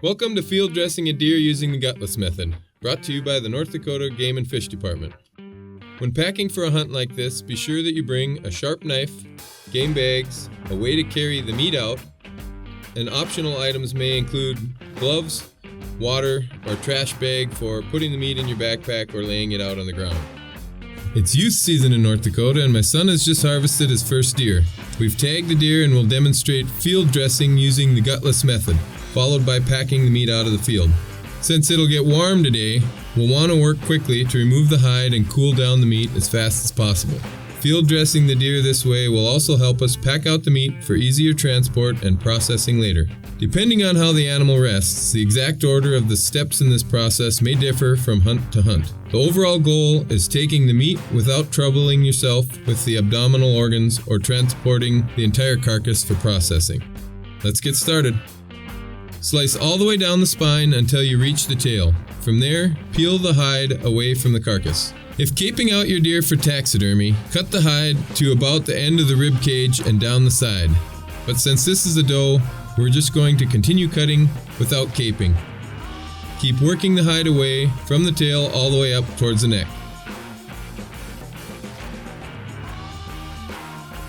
Welcome to Field Dressing a Deer Using the Gutless Method, brought to you by the North Dakota Game and Fish Department. When packing for a hunt like this, be sure that you bring a sharp knife, game bags, a way to carry the meat out, and optional items may include gloves, water, or trash bag for putting the meat in your backpack or laying it out on the ground. It's youth season in North Dakota, and my son has just harvested his first deer. We've tagged the deer and will demonstrate field dressing using the Gutless Method, followed by packing the meat out of the field. Since it'll get warm today, we'll want to work quickly to remove the hide and cool down the meat as fast as possible. Field dressing the deer this way will also help us pack out the meat for easier transport and processing later. Depending on how the animal rests, the exact order of the steps in this process may differ from hunt to hunt. The overall goal is taking the meat without troubling yourself with the abdominal organs or transporting the entire carcass for processing. Let's get started. Slice all the way down the spine until you reach the tail. From there, peel the hide away from the carcass. If caping out your deer for taxidermy, cut the hide to about the end of the rib cage and down the side. But since this is a doe, we're just going to continue cutting without caping. Keep working the hide away from the tail all the way up towards the neck.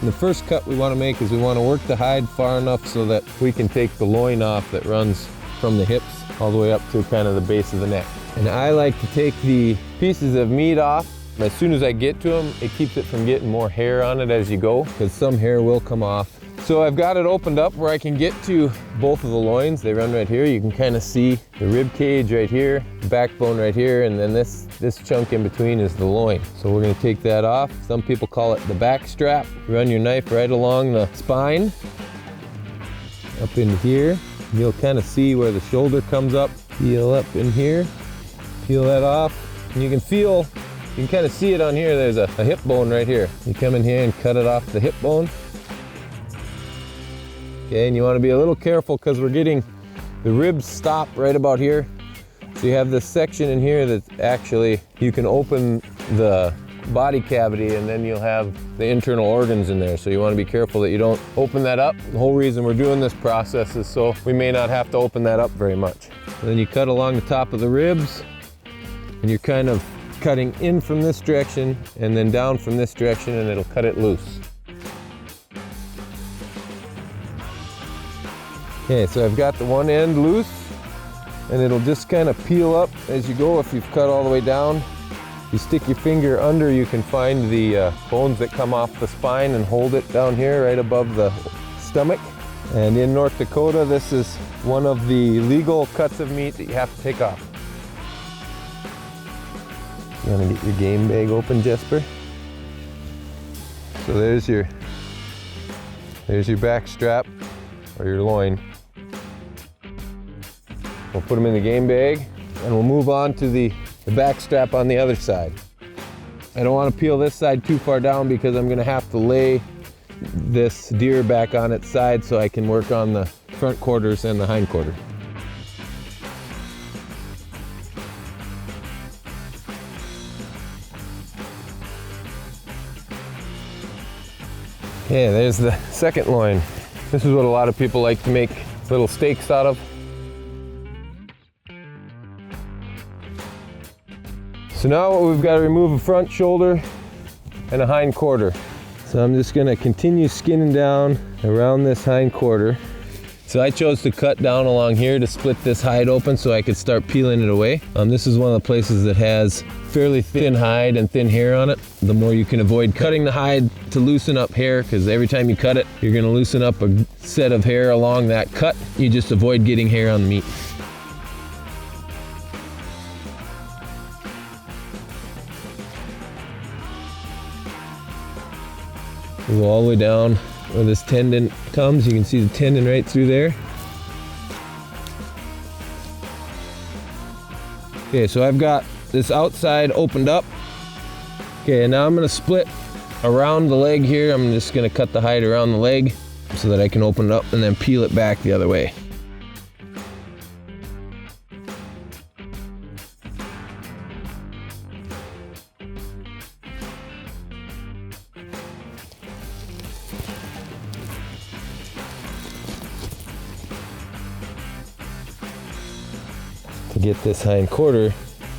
The first cut we want to make is we want to work the hide far enough so that we can take the loin off that runs from the hips all the way up to kind of the base of the neck. And I like to take the pieces of meat off. As soon as I get to them, it keeps it from getting more hair on it as you go, because some hair will come off. So I've got it opened up where I can get to both of the loins. They run right here. You can kind of see the rib cage right here, the backbone right here, and then this chunk in between is the loin. So we're going to take that off. Some people call it the backstrap. You run your knife right along the spine, up in here. You'll kind of see where the shoulder comes up. Peel up in here, peel that off, and you can kind of see it on here. There's a hip bone right here. You come in here and cut it off the hip bone. Okay, and you want to be a little careful because we're getting the ribs stop right about here. So you have this section in here that actually you can open the body cavity and then you'll have the internal organs in there. So you want to be careful that you don't open that up. The whole reason we're doing this process is so we may not have to open that up very much. And then you cut along the top of the ribs and you're kind of cutting in from this direction and then down from this direction, and it'll cut it loose. Okay, so I've got the one end loose, and it'll just kind of peel up as you go. If you've cut all the way down, you stick your finger under, you can find the bones that come off the spine and hold it down here right above the stomach. And in North Dakota, this is one of the legal cuts of meat that you have to take off. You want to get your game bag open, Jesper? So there's your back strap or your loin. We'll put them in the game bag and we'll move on to the back strap on the other side. I don't want to peel this side too far down because I'm going to have to lay this deer back on its side so I can work on the front quarters and the hind quarter. Okay, there's the second loin. This is what a lot of people like to make little steaks out of. So now we've got to remove a front shoulder and a hind quarter. So I'm just going to continue skinning down around this hind quarter. So I chose to cut down along here to split this hide open so I could start peeling it away. This is one of the places that has fairly thin hide and thin hair on it. The more you can avoid cutting the hide to loosen up hair, because every time you cut it, you're going to loosen up a set of hair along that cut. You just avoid getting hair on the meat. We'll go all the way down where this tendon comes. You can see the tendon right through there. Okay, so I've got this outside opened up. Okay, and now I'm going to split around the leg here. I'm just going to cut the hide around the leg so that I can open it up and then peel it back the other way. to get this hind quarter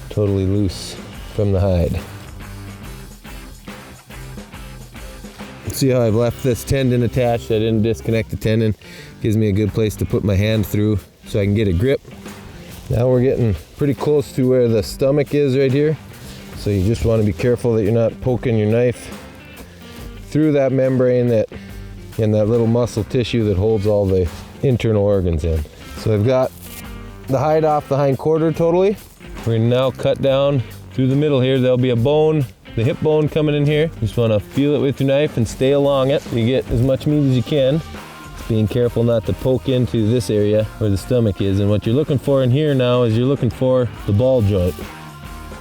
totally loose from the hide. See how I've left this tendon attached? I didn't disconnect the tendon. Gives me a good place to put my hand through so I can get a grip. Now we're getting pretty close to where the stomach is right here. So you just want to be careful that you're not poking your knife through that membrane and that little muscle tissue that holds all the internal organs in. So I've got the hide off the hind quarter totally. We're gonna now cut down through the middle here. There'll be a bone, the hip bone coming in here. You just wanna feel it with your knife and stay along it. You get as much meat as you can. Just being careful not to poke into this area where the stomach is. And what you're looking for in here now is you're looking for the ball joint.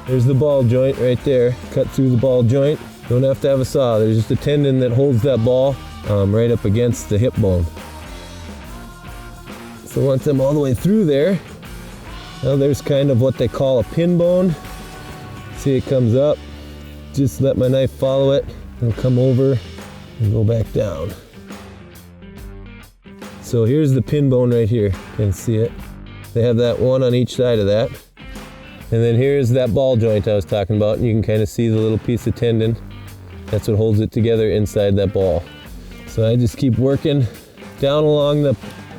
There's the ball joint right there. Cut through the ball joint. Don't have to have a saw. There's just a tendon that holds that ball right up against the hip bone. So once I'm all the way through there, now there's kind of what they call a pin bone. See, it comes up. Just let my knife follow it. It'll come over and go back down. So here's the pin bone right here. You can see it. They have that one on each side of that. And then here's that ball joint I was talking about, and you can kind of see the little piece of tendon. That's what holds it together inside that ball. So I just keep working down along the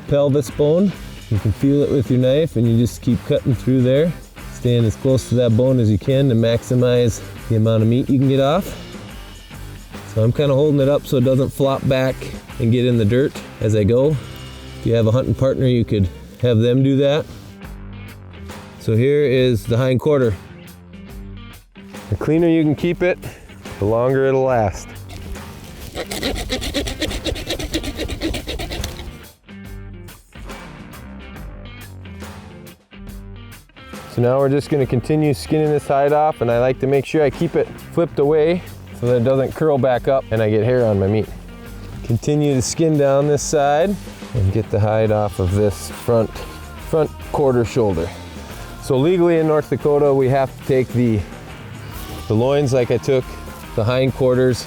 pelvis bone. You can feel it with your knife, and you just keep cutting through there, staying as close to that bone as you can to maximize the amount of meat you can get off. So I'm kind of holding it up so it doesn't flop back and get in the dirt as I go. If you have a hunting partner, you could have them do that. So here is the hind quarter. The cleaner you can keep it, the longer it'll last. So now we're just going to continue skinning this hide off, and I like to make sure I keep it flipped away so that it doesn't curl back up and I get hair on my meat. Continue to skin down this side and get the hide off of this front quarter shoulder. So legally in North Dakota, we have to take the loins like I took, the hind quarters,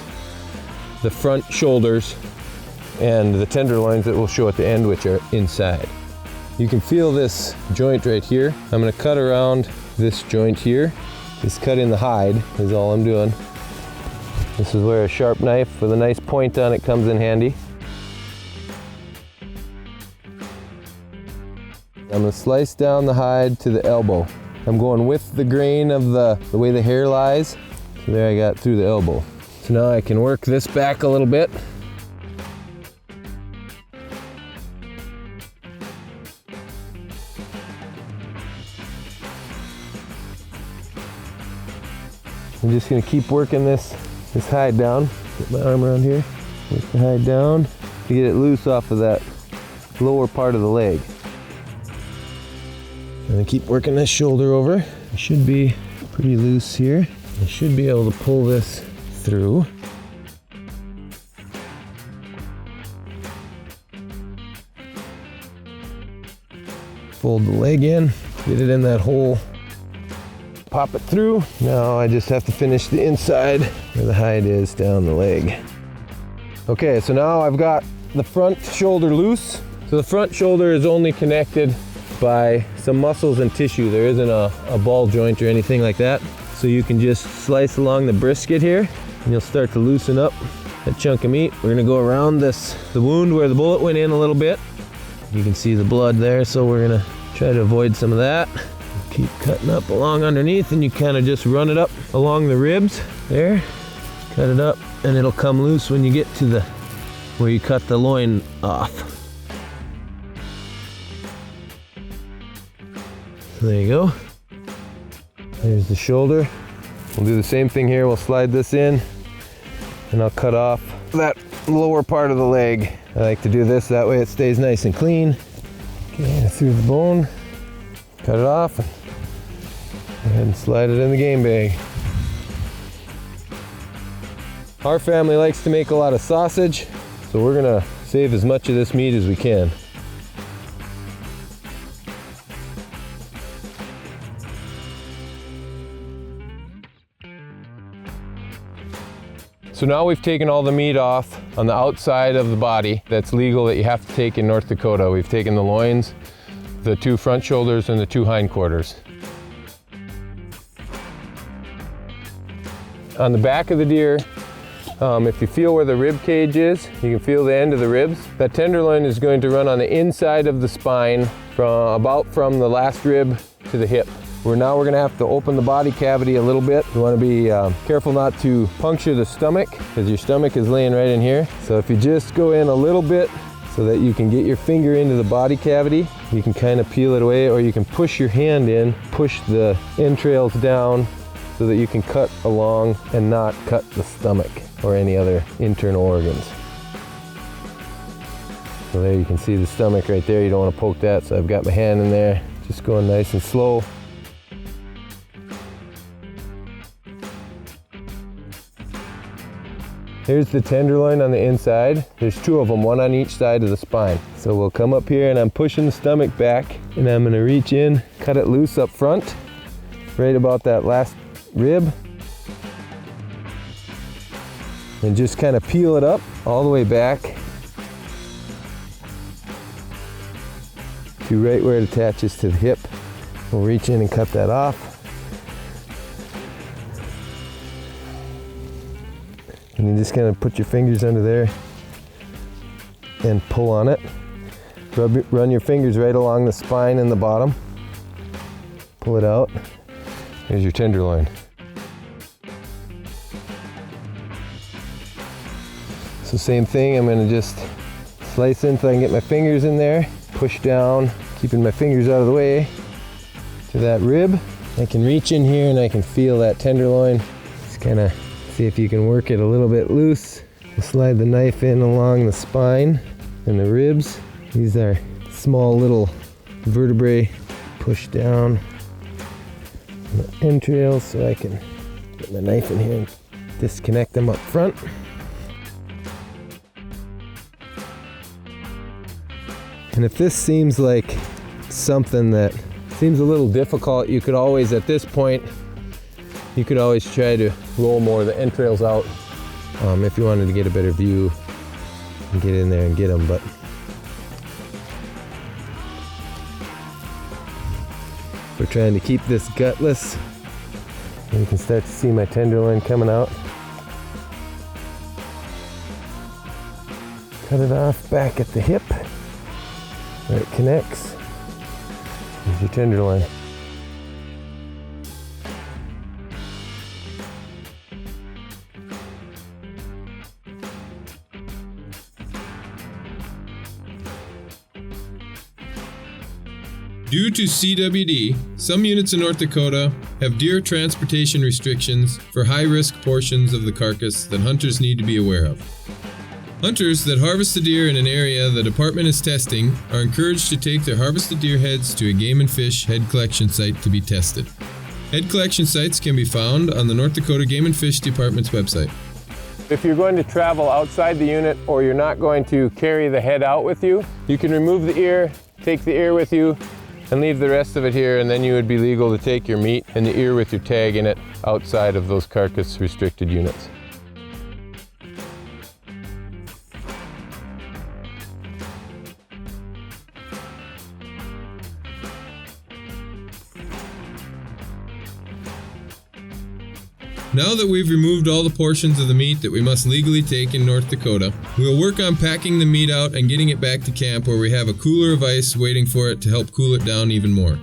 the front shoulders, and the tenderloins that we'll show at the end, which are inside. You can feel this joint right here. I'm gonna cut around this joint here. Just cut in the hide is all I'm doing. This is where a sharp knife with a nice point on it comes in handy. I'm gonna slice down the hide to the elbow. I'm going with the grain of the way the hair lies. So there I got through the elbow. So now I can work this back a little bit. I'm just gonna keep working this hide down. Get my arm around here, work the hide down to get it loose off of that lower part of the leg. And I keep working this shoulder over. It should be pretty loose here. I should be able to pull this through. Fold the leg in, get it in that hole. Pop it through. Now I just have to finish the inside where the hide is down the leg. Okay, so now I've got the front shoulder loose. So the front shoulder is only connected by some muscles and tissue. There isn't a ball joint or anything like that. So you can just slice along the brisket here and you'll start to loosen up that chunk of meat. We're gonna go around the wound where the bullet went in a little bit. You can see the blood there, so we're gonna try to avoid some of that. Keep cutting up along underneath, and you kind of just run it up along the ribs there. Cut it up and it'll come loose when you get to where you cut the loin off. There you go. There's the shoulder. We'll do the same thing here. We'll slide this in and I'll cut off that lower part of the leg. I like to do this, that way it stays nice and clean. Okay, through the bone, cut it off, and go ahead and slide it in the game bag. Our family likes to make a lot of sausage, so we're gonna save as much of this meat as we can. So now we've taken all the meat off on the outside of the body that's legal that you have to take in North Dakota. We've taken the loins, the 2 front shoulders and the 2 hindquarters. On the back of the deer, if you feel where the rib cage is, you can feel the end of the ribs. That tenderloin is going to run on the inside of the spine from the last rib to the hip. Now we're going to have to open the body cavity a little bit. You want to be careful not to puncture the stomach, because your stomach is laying right in here. So if you just go in a little bit so that you can get your finger into the body cavity, you can kind of peel it away, or you can push your hand in, push the entrails down so that you can cut along and not cut the stomach or any other internal organs. So there you can see the stomach right there. You don't want to poke that, so I've got my hand in there, just going nice and slow. Here's the tenderloin on the inside. There's 2 of them, 1 on each side of the spine. So we'll come up here and I'm pushing the stomach back, and I'm gonna reach in, cut it loose up front, right about that last rib, and just kind of peel it up all the way back to right where it attaches to the hip. We'll reach in and cut that off. And you just kind of put your fingers under there and pull on it. Run your fingers right along the spine and the bottom. Pull it out. There's your tenderloin. So same thing, I'm going to just slice in so I can get my fingers in there. Push down, keeping my fingers out of the way to that rib. I can reach in here and I can feel that tenderloin. Just kind of see if you can work it a little bit loose. Slide the knife in along the spine and the ribs. These are small little vertebrae. Push down the entrails so I can get my knife in here and disconnect them up front. And if this seems like something that seems a little difficult, you could always, at this point, you could always try to roll more of the entrails out if you wanted to get a better view and get in there and get them. But we're trying to keep this gutless. And you can start to see my tenderloin coming out. Cut it off back at the hip where it connects. Here's your tenderloin. Due to CWD, some units in North Dakota have deer transportation restrictions for high-risk portions of the carcass that hunters need to be aware of. Hunters that harvest a deer in an area the department is testing are encouraged to take their harvested deer heads to a game and fish head collection site to be tested. Head collection sites can be found on the North Dakota Game and Fish Department's website. If you're going to travel outside the unit, or you're not going to carry the head out with you, you can remove the ear, take the ear with you, and leave the rest of it here, and then you would be legal to take your meat and the ear with your tag in it outside of those carcass restricted units. Now that we've removed all the portions of the meat that we must legally take in North Dakota, we'll work on packing the meat out and getting it back to camp where we have a cooler of ice waiting for it to help cool it down even more.